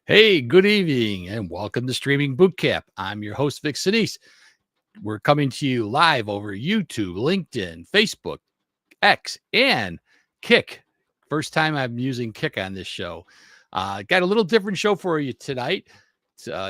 Hey, good evening, and welcome to Streaming Bootcamp. I'm your host, Vic Senese. We're coming to you live over YouTube, LinkedIn, Facebook, X, and Kick. First time I'm using Kick on this show. Got a little different show for you tonight.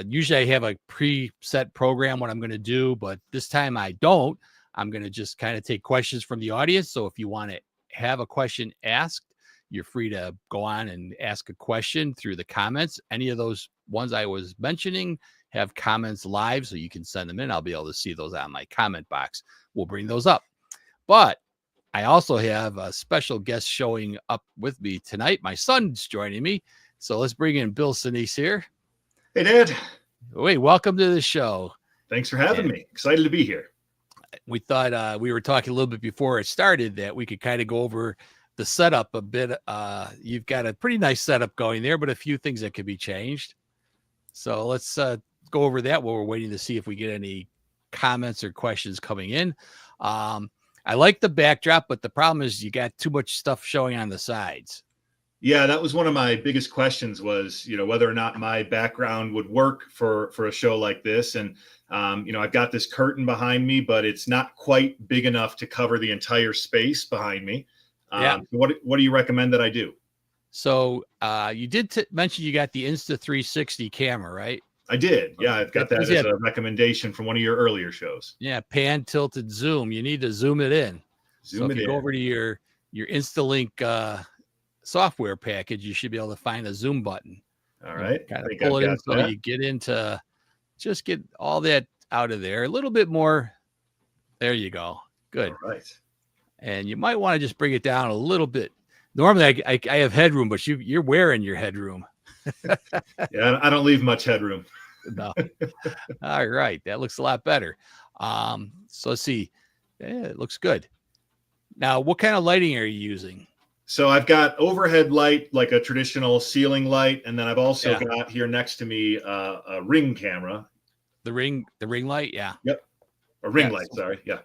Usually I have a preset program what I'm going to do, but this time I don't. I'm going to just kind of take questions from the audience. So if you want to have a question asked, you're free to go on and ask a question through the comments. Any of those ones I was mentioning have comments live, so you can send them in. I'll be able to see those on my comment box. We'll bring those up. But I also have a special guest showing up with me tonight. My son's joining me. So let's bring in Bill Senese here. Hey, Dad. Wait, welcome to the show. Thanks for having me. Excited to be here. We thought we were talking a little bit before it started that we could kind of go over the setup a bit. You've got a pretty nice setup going there, but a few things that could be changed. So let's go over that while we're waiting to see if we get any comments or questions coming in. I like the backdrop, but the problem is you got too much stuff showing on the sides. Yeah, that was one of my biggest questions was, whether or not my background would work for a show like this. And, I've got this curtain behind me, but it's not quite big enough to cover the entire space behind me. Yeah. What do you recommend that I do? So you did mention you got the Insta360 camera, right? I did. Yeah, I've got that as a recommendation from one of your earlier shows. Yeah, pan, tilted, zoom. You need to zoom it in. So if you go over to your InstaLink software package, you should be able to find a zoom button. All right. Kind of pull it in so you get into, just get all that out of there. A little bit more. There you go. Good. All right. And you might want to just bring it down a little bit. Normally I have headroom, but you're wearing your headroom. Yeah, I don't leave much headroom. No. All right. That looks a lot better. So let's see. Yeah, it looks good. Now, what kind of lighting are you using? So I've got overhead light, like a traditional ceiling light. And then I've also got here next to me a ring camera. The ring light. Yeah. Yep. A ring light. Sorry. Yeah.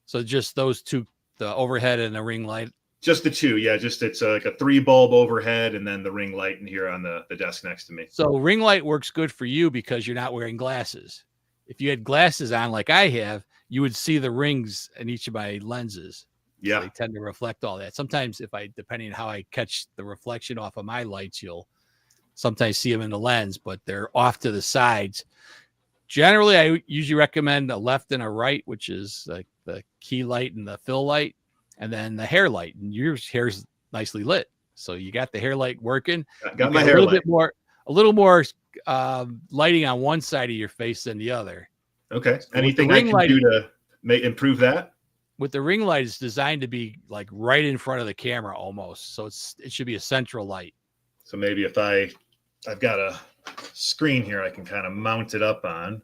So just those two, the overhead and the ring light. Just the two. Yeah. Just it's like a 3-bulb overhead and then the ring light in here on the desk next to me. So ring light works good for you because you're not wearing glasses. If you had glasses on like I have, you would see the rings in each of my lenses. Yeah. So they tend to reflect all that. Sometimes depending on how I catch the reflection off of my lights, you'll sometimes see them in the lens, but they're off to the sides. Generally, I usually recommend a left and a right, which is like the key light and the fill light, and then the hair light. And your hair's nicely lit. So you got the hair light working. Got my hair light. A little more lighting on one side of your face than the other. Okay. So anything I can do to improve that? With the ring light, it's designed to be like right in front of the camera almost. So it should be a central light. So maybe if I've got a screen here I can kind of mount it up on.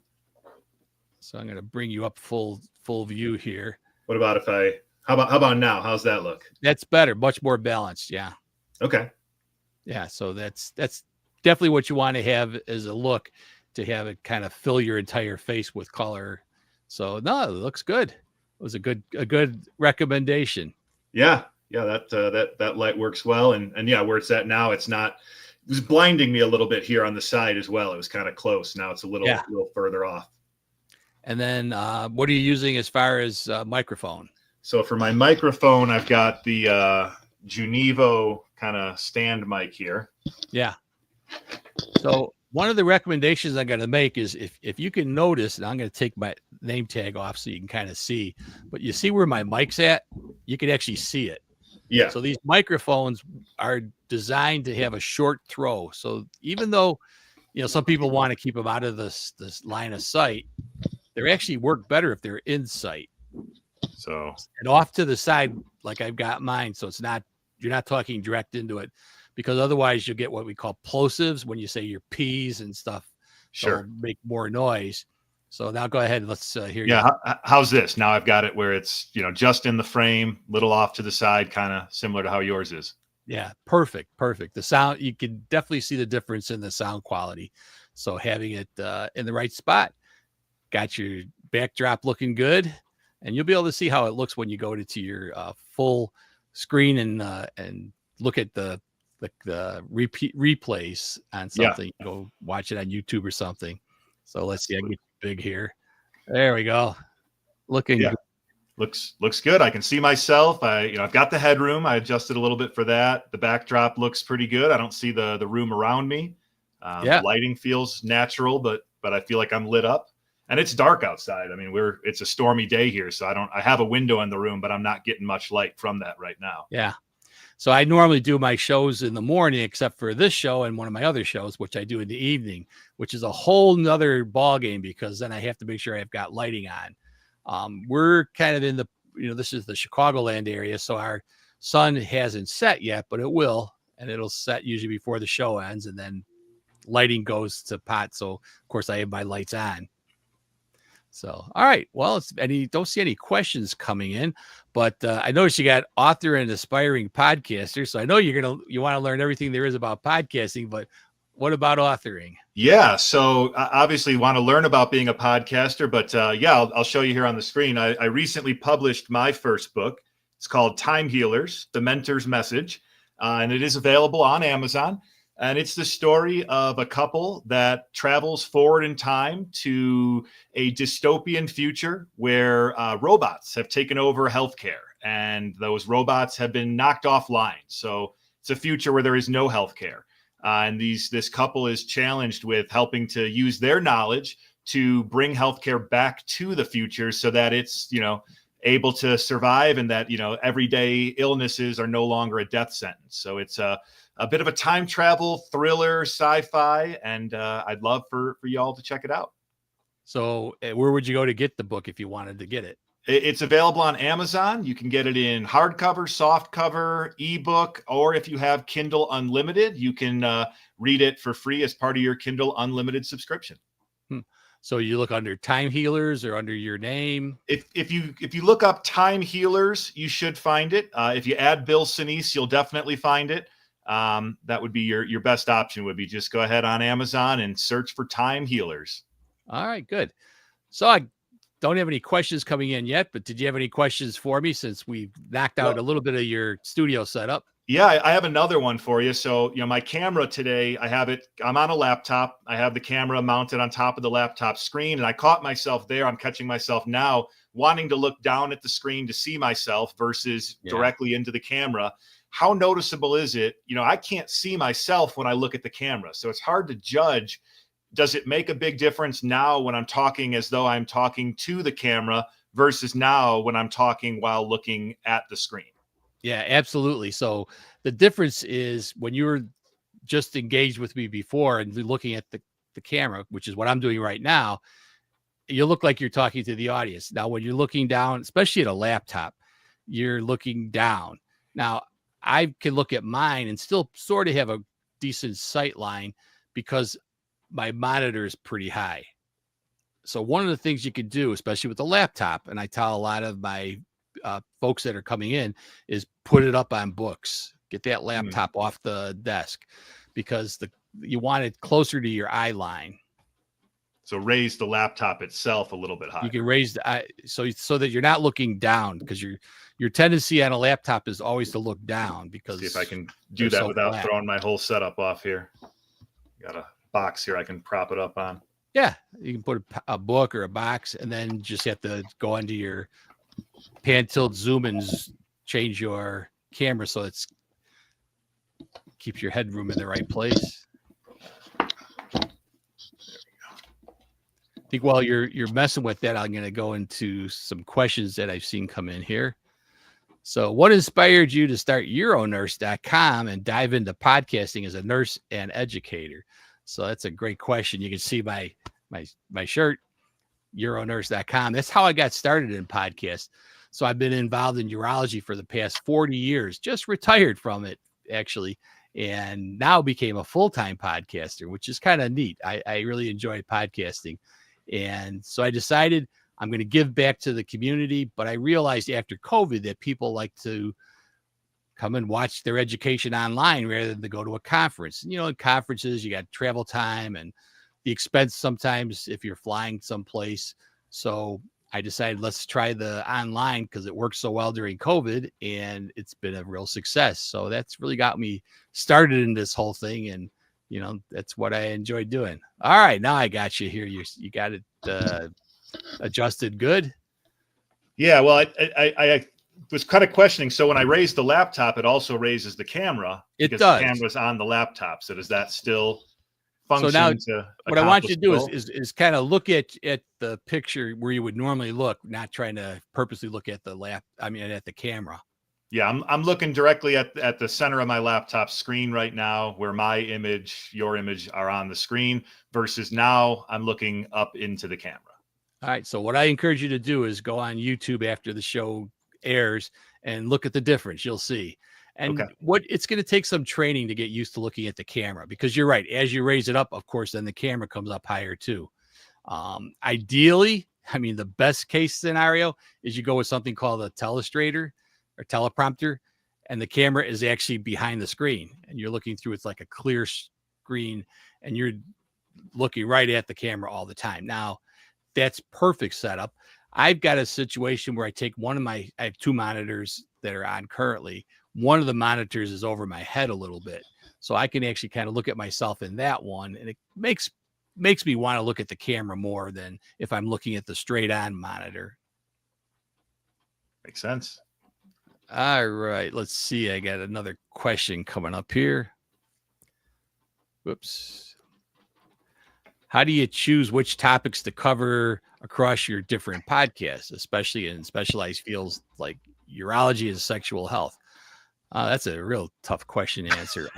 So I'm going to bring you up full view here. What about how about now? How's that look? That's better. Much more balanced. Yeah. Okay. Yeah. So that's definitely what you want to have as a look, to have it kind of fill your entire face with color. So no, it looks good. It was a good recommendation. Yeah. That light works well. And yeah, where it's at now, it was blinding me a little bit here on the side as well. It was kind of close. Now it's a little further off. And then what are you using as far as microphone? So for my microphone, I've got the Junevo kind of stand mic here. Yeah. So one of the recommendations I'm going to make is if you can notice, and I'm going to take my name tag off so you can kind of see, but you see where my mic's at, you can actually see it. Yeah. So these microphones are designed to have a short throw. So even though, some people want to keep them out of this line of sight, they actually work better if they're in sight. So and off to the side, like I've got mine. So you're not talking direct into it, because otherwise you'll get what we call plosives when you say your P's and stuff. Sure. Make more noise. So now go ahead. Let's hear you. Yeah. How's this? Now I've got it where it's, just in the frame, little off to the side, kind of similar to how yours is. Yeah. Perfect. The sound, you can definitely see the difference in the sound quality. So having it in the right spot, got your backdrop looking good, and you'll be able to see how it looks when you go to your full screen and look at the the replays on Yeah. something. Go watch it on YouTube or something. So let's see. I can get big here. There we go. Looking Yeah. good. Looks good. I can see myself. I've got the headroom. I adjusted a little bit for that. The backdrop looks pretty good. I don't see the room around me. Yeah. Lighting feels natural, but I feel like I'm lit up. And it's dark outside. I mean, it's a stormy day here, so I have a window in the room, but I'm not getting much light from that right now. Yeah. So I normally do my shows in the morning, except for this show and one of my other shows, which I do in the evening, which is a whole nother ball game because then I have to make sure I've got lighting on. We're kind of in the, this is the Chicagoland area, so our sun hasn't set yet, but it will, and it'll set usually before the show ends, and then lighting goes to pot. So of course I have my lights on. So, all right. Well, don't see any questions coming in, but I noticed you got author and aspiring podcaster. So I know you want to learn everything there is about podcasting, but what about authoring? Yeah. So obviously want to learn about being a podcaster, but I'll show you here on the screen. I recently published my first book. It's called Time Healers, The Mentor's Message, and it is available on Amazon. And it's the story of a couple that travels forward in time to a dystopian future where robots have taken over healthcare, and those robots have been knocked offline. So it's a future where there is no healthcare. And this couple is challenged with helping to use their knowledge to bring healthcare back to the future so that it's, able to survive, and that, everyday illnesses are no longer a death sentence. So it's a bit of a time travel thriller, sci-fi, and I'd love for y'all to check it out. So where would you go to get the book if you wanted to get it? It's available on Amazon. You can get it in hardcover, softcover, ebook, or if you have Kindle Unlimited, you can read it for free as part of your Kindle Unlimited subscription. So you look under Time Healers or under your name. If you look up Time Healers, you should find it. If you add Bill Senese, you'll definitely find it. That would be your best option. Would be just go ahead on Amazon and search for Time Healers. All right, good. So I don't have any questions coming in yet, but did you have any questions for me since we knocked out a little bit of your studio setup? Yeah, I have another one for you. So, my camera today, I'm on a laptop. I have the camera mounted on top of the laptop screen, and I caught myself there. I'm catching myself now wanting to look down at the screen to see myself versus directly into the camera. How noticeable is it? I can't see myself when I look at the camera. So it's hard to judge. Does it make a big difference now when I'm talking as though I'm talking to the camera versus now when I'm talking while looking at the screen? Yeah, absolutely. So the difference is when you were just engaged with me before and looking at the camera, which is what I'm doing right now, you look like you're talking to the audience. Now, when you're looking down, especially at a laptop, you're looking down. Now, I can look at mine and still sort of have a decent sight line because my monitor is pretty high. So one of the things you could do, especially with the laptop, and I tell a lot of my folks that are coming in, is put it up on books. Get that laptop off the desk because you want it closer to your eye line. So raise the laptop itself a little bit higher. You can raise the eye so that you're not looking down, because your tendency on a laptop is always to look down. Because see if I can do that without throwing my whole setup off here. Got a box here I can prop it up on. Yeah, you can put a book or a box, and then just have to go into your pan, tilt, zoom, and change your camera so it's keeps your headroom in the right place. I think while you're messing with that, I'm going to go into some questions that I've seen come in here. So what inspired you to start UroNurse.com and dive into podcasting as a nurse and educator? So that's a great question. You can see my shirt, UroNurse.com. That's how I got started in podcasts. So I've been involved in urology for the past 40 years, just retired from it, actually, and now became a full-time podcaster, which is kind of neat. I really enjoy podcasting. And so I decided I'm going to give back to the community, but I realized after COVID that people like to come and watch their education online rather than to go to a conference. And, in conferences, you got travel time and the expense sometimes if you're flying someplace. So I decided let's try the online because it worked so well during COVID, and it's been a real success. So that's really got me started in this whole thing, and that's what I enjoy doing. All right, now I got you here. You got it adjusted good. Yeah, well, I was kind of questioning. So when I raise the laptop, it also raises the camera. It because does. The camera's on the laptop. So does that still function? So now, to what I want you to do goal? is kind of look at the picture where you would normally look, not trying to purposely look at the at the camera. Yeah, I'm looking directly at the center of my laptop screen right now, where my image, your image are on the screen, versus now I'm looking up into the camera. All right. So what I encourage you to do is go on YouTube after the show airs and look at the difference. You'll see. And what it's going to take some training to get used to looking at the camera, because you're right. As you raise it up, of course, then the camera comes up higher too. Ideally, the best case scenario is you go with something called a telestrator or teleprompter, and the camera is actually behind the screen and you're looking through. It's like a clear screen and you're looking right at the camera all the time. Now, that's perfect setup. I've got a situation where I have two monitors that are on currently. One of the monitors is over my head a little bit. So I can actually kind of look at myself in that one. And it makes me want to look at the camera more than if I'm looking at the straight on monitor. Makes sense. All right. Let's see. I got another question coming up here. Whoops. How do you choose which topics to cover across your different podcasts, especially in specialized fields like urology and sexual health? That's a real tough question to answer.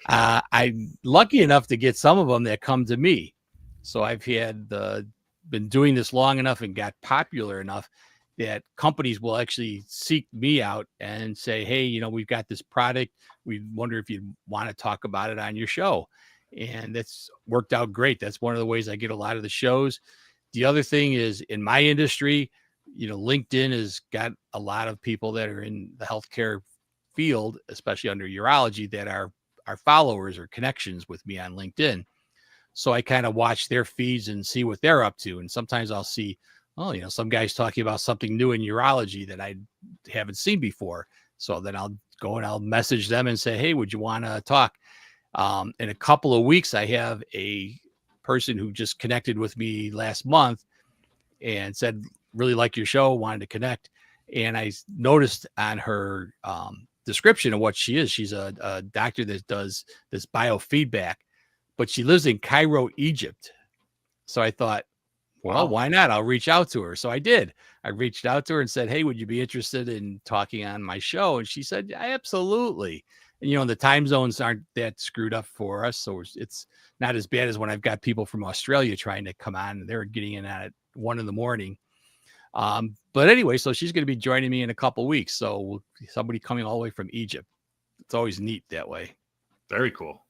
I'm lucky enough to get some of them that come to me. So I've been doing this long enough and got popular enough that companies will actually seek me out and say, hey, we've got this product. We wonder if you want to talk about it on your show. And that's worked out great. That's one of the ways I get a lot of the shows. The other thing is, in my industry, LinkedIn has got a lot of people that are in the healthcare field, especially under urology, that are followers or connections with me on LinkedIn. So I kind of watch their feeds and see what they're up to. And sometimes I'll see, some guy's talking about something new in urology that I haven't seen before. So then I'll go and I'll message them and say, hey, would you want to talk? In a couple of weeks, I have a person who just connected with me last month and said, really like your show, wanted to connect. And I noticed on her description of what she is, she's a doctor that does this biofeedback, but she lives in Cairo, Egypt. So I thought, well, why not? I'll reach out to her. So I did. I reached out to her and said, hey, would you be interested in talking on my show? And she said, yeah, absolutely. And, the time zones aren't that screwed up for us. So it's not as bad as when I've got people from Australia trying to come on. They're getting in at 1 a.m. But anyway, so she's going to be joining me in a couple of weeks. So somebody coming all the way from Egypt. It's always neat that way. Very cool.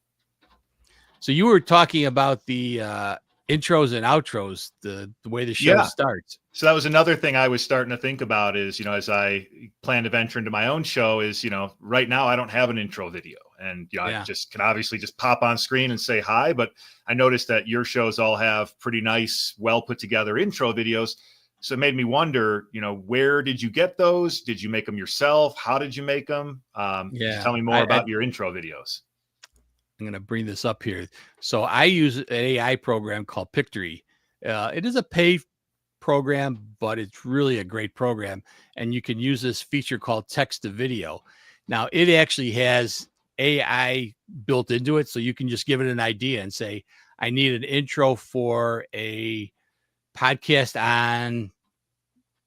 So you were talking about the intros and outros, the way the show starts. So that was another thing I was starting to think about is, as I plan to venture into my own show is, right now I don't have an intro video and, I just can obviously just pop on screen and say hi, but I noticed that your shows all have pretty nice, well put together intro videos. So it made me wonder, where did you get those? Did you make them yourself? How did you make them? Just tell me more about your intro videos. I'm going to bring this up here. So I use an AI program called Pictory. It is a paid program, but it's really a great program. And you can use this feature called text to video. Now, it actually has AI built into it. So you can just give it an idea and say, I need an intro for a podcast on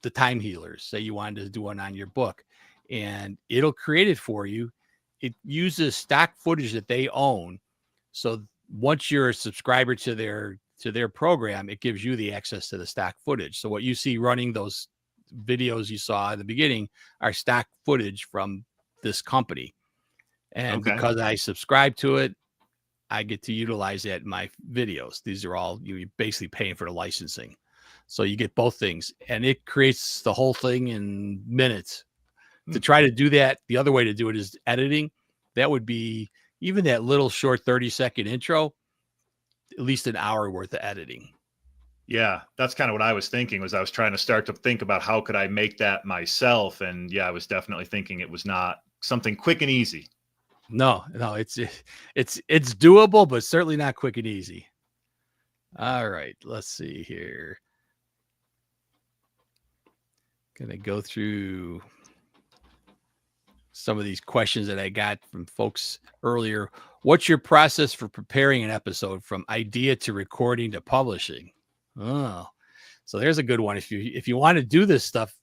the time healers. Say you wanted to do one on your book, and it'll create it for you. It uses stock footage that they own. So once you're a subscriber to their program, it gives you the access to the stock footage. So what you see running those videos you saw in the beginning are stock footage from this company. And because I subscribe to it, I get to utilize that in my videos. These are all, you're basically paying for the licensing. So you get both things, and it creates the whole thing in minutes. To try to do that, the other way to do it is editing. That would be even that little short 30-second intro, at least an hour worth of editing. Yeah, that's kind of what I was thinking. Was I was trying to start to think about how could I make that myself, and yeah, I was definitely thinking it was not something quick and easy. No, it's doable, but certainly not quick and easy. All right, let's see here. Gonna go through some of these questions that I got from folks earlier. What's your process for preparing an episode from idea to recording to publishing? Oh, so there's a good one. If you want to do this stuff,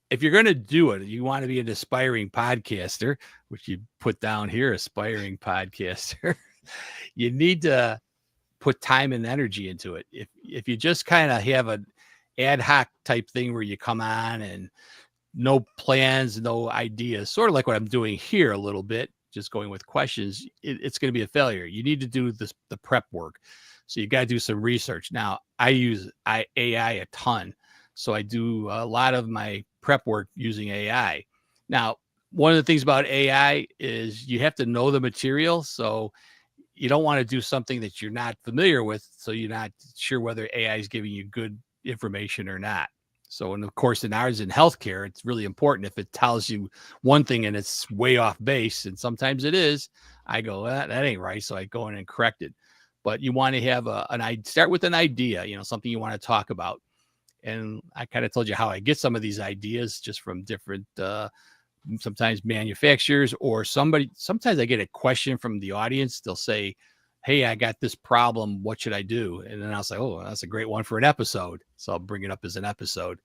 if you're going to do it, you want to be an aspiring podcaster, which you put down here, aspiring podcaster. You need to put time and energy into it. If you just kind of have an ad hoc type thing where you come on and no plans, no ideas, sort of like what I'm doing here a little bit, just going with questions, it's going to be a failure. You need to do the prep work. So you got to do some research. Now, I use AI a ton. So I do a lot of my prep work using AI. Now, one of the things about AI is you have to know the material. So you don't want to do something that you're not familiar with. So you're not sure whether AI is giving you good information or not. So, and of course, in ours in healthcare, it's really important if it tells you one thing and it's way off base, and sometimes it is, I go, that ain't right. So I go in and correct it. But you want to have start with an idea, something you want to talk about. And I kind of told you how I get some of these ideas just from different, sometimes manufacturers or somebody. Sometimes I get a question from the audience. They'll say, hey, I got this problem. What should I do? And then I'll say, oh, that's a great one for an episode. So I'll bring it up as an episode.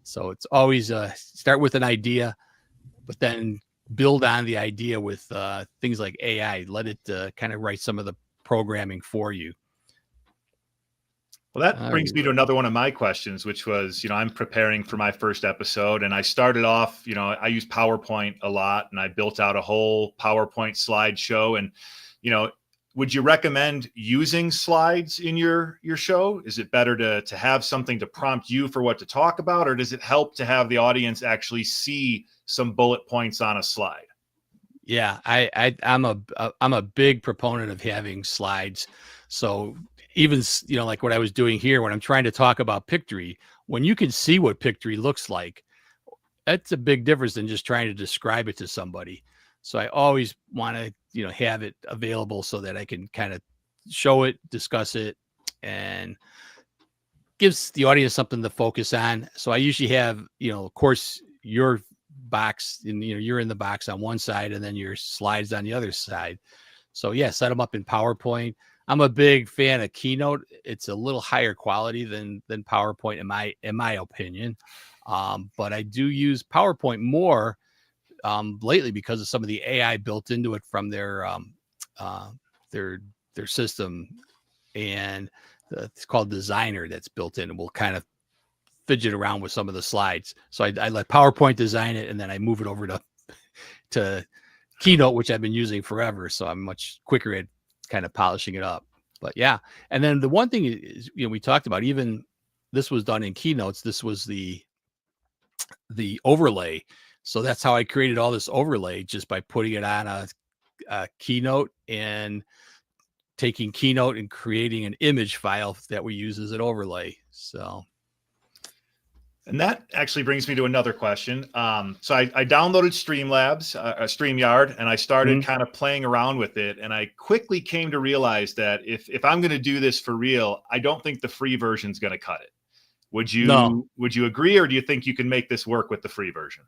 So it's always start with an idea, but then build on the idea with things like AI. Let it kind of write some of the programming for you. Well, that brings me to another one of my questions, which was, I'm preparing for my first episode, and I started off, I use PowerPoint a lot, and I built out a whole PowerPoint slideshow. And, would you recommend using slides in your show? Is it better to have something to prompt you for what to talk about, or does it help to have the audience actually see some bullet points on a slide? Yeah, I'm a big proponent of having slides. So even, like what I was doing here when I'm trying to talk about Pictory, when you can see what Pictory looks like, that's a big difference than just trying to describe it to somebody. So I always want to, have it available so that I can kind of show it, discuss it, and gives the audience something to focus on. So I usually have, of course, your box, and you're in the box on one side and then your slides on the other side. So yeah, set them up in PowerPoint. I'm a big fan of Keynote. It's a little higher quality than PowerPoint in my opinion. But I do use PowerPoint more lately because of some of the AI built into it from their system, and it's called Designer that's built in, and will kind of fidget around with some of the slides. So I let PowerPoint design it, and then I move it over to Keynote, which I've been using forever. So I'm much quicker at kind of polishing it up. But yeah, and then the one thing is, we talked about, even this was done in Keynotes. This was the overlay. So that's how I created all this overlay, just by putting it on a Keynote and taking Keynote and creating an image file that we use as an overlay. So. And that actually brings me to another question. So I downloaded StreamYard, and I started kind of playing around with it. And I quickly came to realize that if I'm going to do this for real, I don't think the free version is going to cut it. Would you agree, or do you think you can make this work with the free version?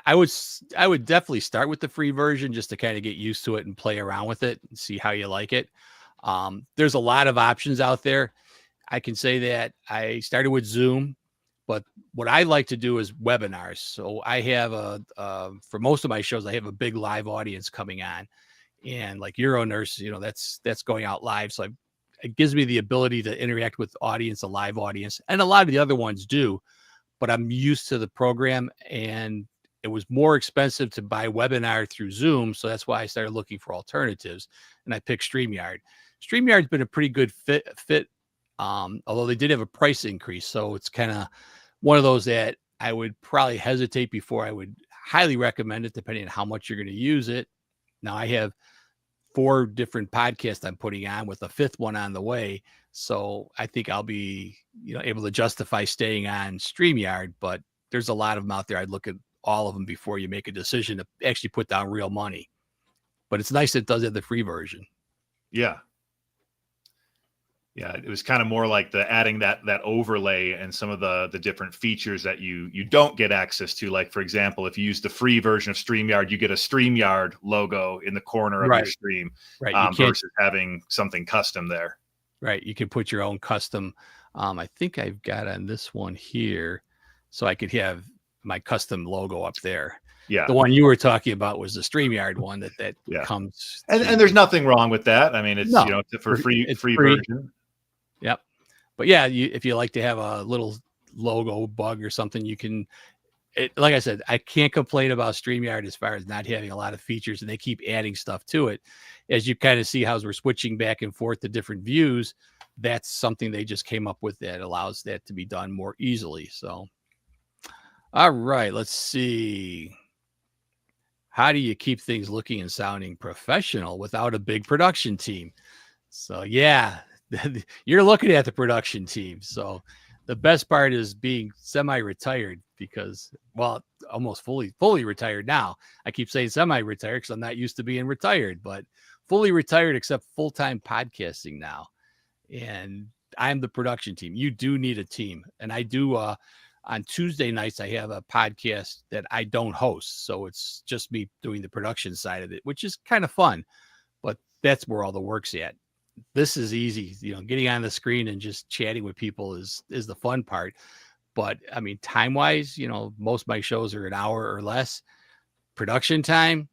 I would definitely start with the free version just to kind of get used to it and play around with it and see how you like it. There's a lot of options out there. I can say that I started with Zoom, but what I like to do is webinars. So I have for most of my shows, I have a big live audience coming on, and like UroNurse, that's going out live. So it gives me the ability to interact with a live audience, and a lot of the other ones do, but I'm used to the program, and it was more expensive to buy webinar through Zoom. So that's why I started looking for alternatives, and I picked StreamYard. StreamYard's been a pretty good fit. Although they did have a price increase. So it's kind of one of those that I would probably hesitate before I would highly recommend it, depending on how much you're going to use it. Now I have 4 different podcasts I'm putting on with a 5th one on the way. So I think I'll be, able to justify staying on StreamYard, but there's a lot of them out there. I'd look at all of them before you make a decision to actually put down real money. But it's nice it does have the free version. Yeah. Yeah, it was kind of more like the adding that overlay and some of the different features that you don't get access to. Like, for example, if you use the free version of StreamYard, you get a StreamYard logo in the corner of your stream, right? Versus having something custom there. Right. You can put your own custom. I think I've got on this one here, so I could have my custom logo up there. Yeah. The one you were talking about was the StreamYard one that comes. And there's nothing wrong with that. I mean, it's, for free version. Yep. But yeah, if you like to have a little logo bug or something, you can. Like I said, I can't complain about StreamYard as far as not having a lot of features, and they keep adding stuff to it. As you kind of see how we're switching back and forth to different views, that's something they just came up with that allows that to be done more easily. So, all right, let's see. How do you keep things looking and sounding professional without a big production team? So, yeah, you're looking at the production team. So the best part is being semi-retired because, well, almost fully retired now. I keep saying semi-retired because I'm not used to being retired, but fully retired except full-time podcasting now. And I'm the production team. You do need a team. And I do, on Tuesday nights, I have a podcast that I don't host. So it's just me doing the production side of it, which is kind of fun. But that's where all the work's at. This is easy, getting on the screen and just chatting with people is the fun part. But I mean, time wise, most of my shows are an hour or less. Production time,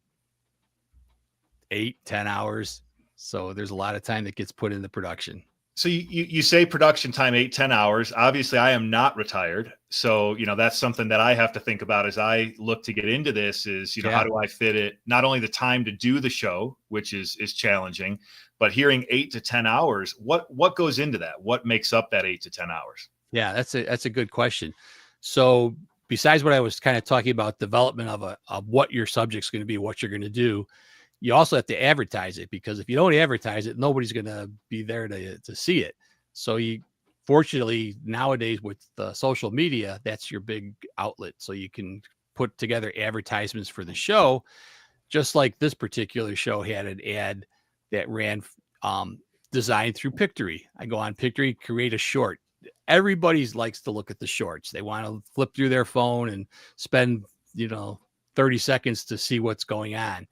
8-10 hours. So there's a lot of time that gets put into production. So you say production time 8-10 hours. Obviously, I am not retired. So, that's something that I have to think about as I look to get into this is, how do I fit it? Not only the time to do the show, which is challenging, but hearing 8 to 10 hours, what goes into that? What makes up that 8 to 10 hours? Yeah, that's a good question. So besides what I was kind of talking about, development of what your subject's going to be, what you're going to do, you also have to advertise it, because if you don't advertise it, nobody's going to be there to see it. So fortunately nowadays with the social media, that's your big outlet. So you can put together advertisements for the show, just like this particular show had an ad that ran designed through Pictory. I go on Pictory, create a short. Everybody likes to look at the shorts. They want to flip through their phone and spend 30 seconds to see what's going on.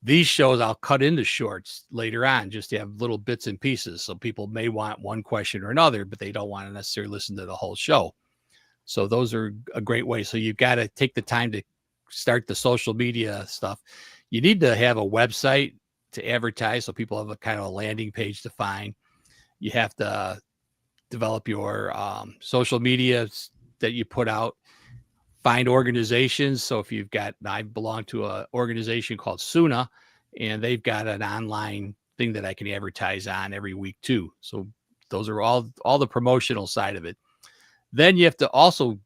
These shows I'll cut into shorts later on just to have little bits and pieces. So people may want one question or another, but they don't want to necessarily listen to the whole show. So those are a great way. So you've got to take the time to start the social media stuff. You need to have a website to advertise, so people have a kind of a landing page to find. You have to develop your social media that you put out. Find organizations. So if I belong to an organization called Suna, and they've got an online thing that I can advertise on every week too. So those are all the promotional side of it. Then you have to also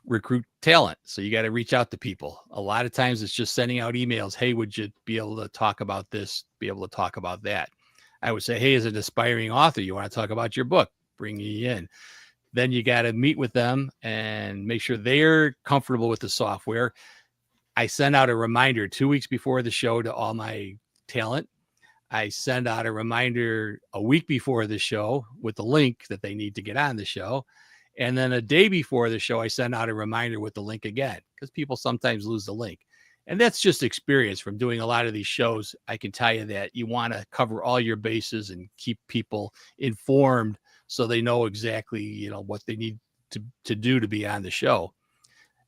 recruit talent. So you got to reach out to people. A lot of times it's just sending out emails. Hey, would you be able to talk about this? Be able to talk about that? I would say, hey, as an aspiring author, you want to talk about your book? Bring you in. Then you got to meet with them and make sure they're comfortable with the software. I send out a reminder 2 weeks before the show to all my talent. I send out a reminder a week before the show with the link that they need to get on the show. And then a day before the show, I send out a reminder with the link again, because people sometimes lose the link. And that's just experience from doing a lot of these shows. I can tell you that you want to cover all your bases and keep people informed so they know exactly, what they need to do to be on the show.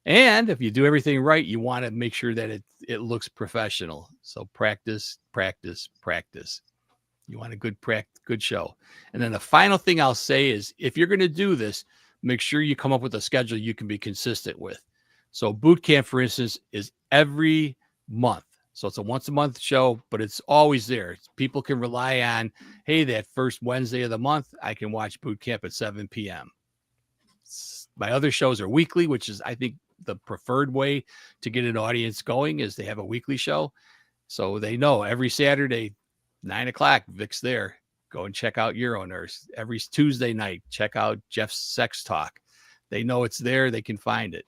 And if you do everything right, you want to make sure that it looks professional. So practice, practice, practice. You want a good show. And then the final thing I'll say is, if you're going to do this, make sure you come up with a schedule you can be consistent with. So Bootcamp, for instance, is every month. So it's a once a month show, but it's always there. People can rely on, hey, that first Wednesday of the month, I can watch Bootcamp at 7 p.m. My other shows are weekly, which is, I think, the preferred way to get an audience going, is to have a weekly show. So they know every Saturday, 9 o'clock, Vic's there. Go and check out UroNurse. Every Tuesday night, check out Jeff's Sex Talk. They know it's there. They can find it.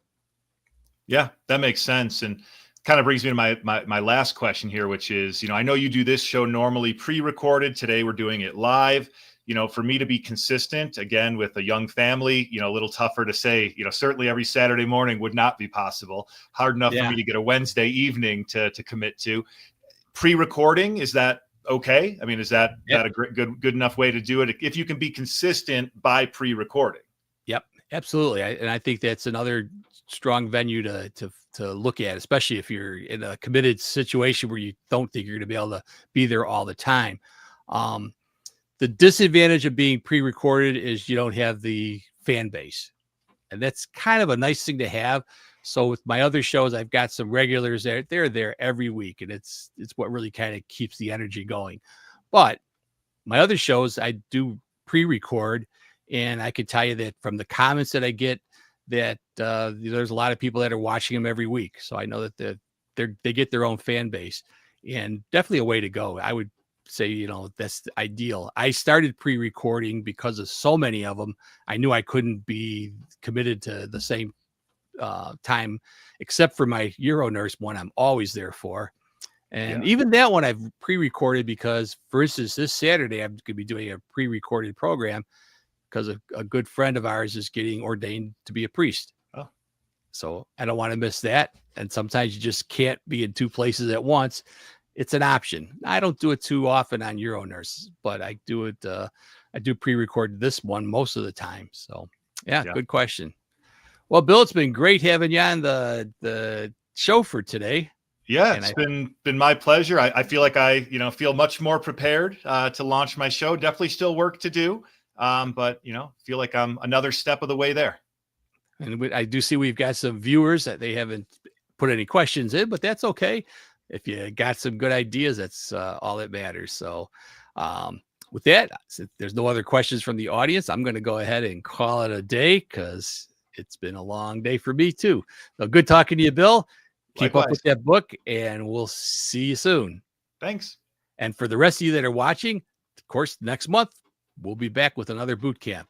Yeah, that makes sense. And kind of brings me to my last question here, which is, I know you do this show normally pre-recorded. Today we're doing it live. For me to be consistent, again, with a young family, a little tougher to say, certainly every Saturday morning would not be possible. Hard enough for me to get a Wednesday evening to commit to. Pre-recording, is that okay? I mean, is that a good enough way to do it if you can be consistent by pre-recording? Yep, absolutely. And I think that's another strong venue to look at, especially if you're in a committed situation where you don't think you're going to be able to be there all the time. The disadvantage of being pre-recorded is you don't have the fan base, and that's kind of a nice thing to have. So with my other shows, I've got some regulars there. They're there every week, and it's what really kind of keeps the energy going. But my other shows, I do pre-record, and I can tell you that from the comments that I get, that there's a lot of people that are watching them every week. So I know that they get their own fan base, and definitely a way to go. I would say, that's ideal. I started pre-recording because of so many of them. I knew I couldn't be committed to the same time, except for my UroNurse one. I'm always there for. And even that one I've pre-recorded because, for instance, this Saturday, I'm going to be doing a pre-recorded program because a good friend of ours is getting ordained to be a priest. Oh. So I don't want to miss that. And sometimes you just can't be in two places at once. It's an option. I don't do it too often on UroNurse, but I do it. I do pre-record this one most of the time. So yeah, good question. Well, Bill, it's been great having you on the show for today. Yeah, it's been my pleasure. I feel like I feel much more prepared to launch my show. Definitely still work to do, but feel like I'm another step of the way there. And I do see we've got some viewers that they haven't put any questions in, but that's okay. If you got some good ideas, that's all that matters. So with that, if there's no other questions from the audience, I'm going to go ahead and call it a day because it's been a long day for me too. So good talking to you, Bill. Keep up with that book, and we'll see you soon. Thanks. And for the rest of you that are watching, of course, next month, we'll be back with another boot camp.